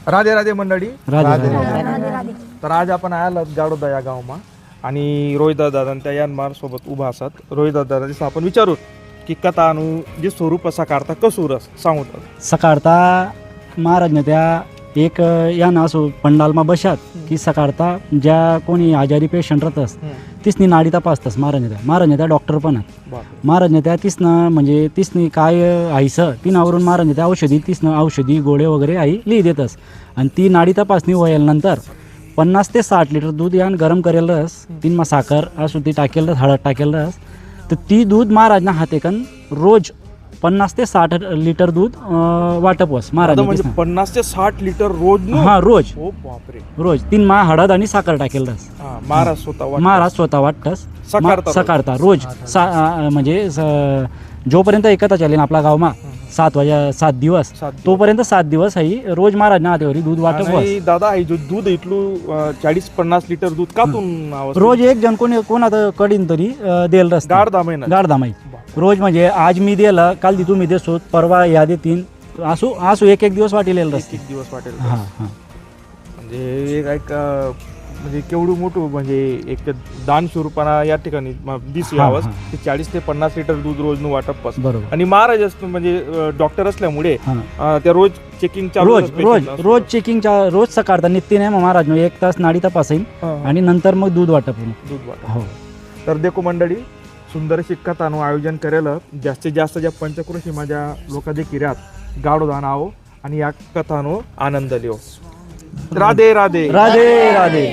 राधे राधे मंडळी. राधे तर आज आपण आलो गाडोदा या गावमा आणि रोहित दादा त्या यानमार सोबत उभा असत. रोहित दादा दिसं आपण विचारू की कथा अनु जे स्वरूप असा काढता कसं रस सांगू. सकाळता महाराजने त्या एक यानं असो पंडालमा बशात की सकाळता ज्या कोणी आजारी पेशंट राहतस तिसनी नाडी तपासतस महाराजने त्या डॉक्टर पण महाराजने त्या तिसनं म्हणजे तिसनी काय आईसं तिनावरून महाराजने त्या औषधी तिसनं औषधी गोळे वगैरे आई लिही देतस आणि ती नाडी तपासणी व्हायल्यानंतर 50 ते 60 लिटर दूध यान गरम करेल रस तीन साखर असो ती टाकेल रस हळद टाकेल रस तर ती दूध महाराजना हातेकन रोज 50 ते 60 लिटर दूध वाटप वस महाराज म्हणजे 50 ते 60 लिटर रोज. हा रोज. ओ बापरे. रोज 3 हळद आणि साखर टाकेल रस. महाराज स्वतः वाटतस सकाळता रोज म्हणजे जोपर्यंत एकता चालेल आपला गावमा 7 दिवस तोपर्यंत 7 दिवस ही रोज महाराज ना हातेवरी दूध वाटप वस. दादा हे जो दूध इतलू 40-50 लिटर दूध कातून रोज एक जण कोण आता कडीन तरी देल रस गाडदामाई रोज म्हणजे आज मी दिलं काल ती तुम्ही देसो परवा या देतीन असू एक दिवस वाटेल रस दिवस वाटेल. हां हां म्हणजे एक म्हणजे केवढं मोठं म्हणजे एक दान स्वरूपाना या ठिकाणी दिस यावंस की 40 ते 50 लिटर दूध रोज न वाटप बरोबर. आणि महाराज असतो म्हणजे डॉक्टर असल्यामुळे त्या रोज चेकिंग रोज चेकिंगच्या रोज सकाळता नित्य नाही महाराज 1 तास नाडी तपासेल आणि नंतर मग दूध वाटप हो. तर देखो मंडळी सुंदर कथाનું आयोजन करेलं जास्तीत जास्त ज्या पंचक्रोशी माझ्या लोक देखील गाडोदान आहो आणि या कथानो आनंद लिहो. राधे राधे राधे राधे.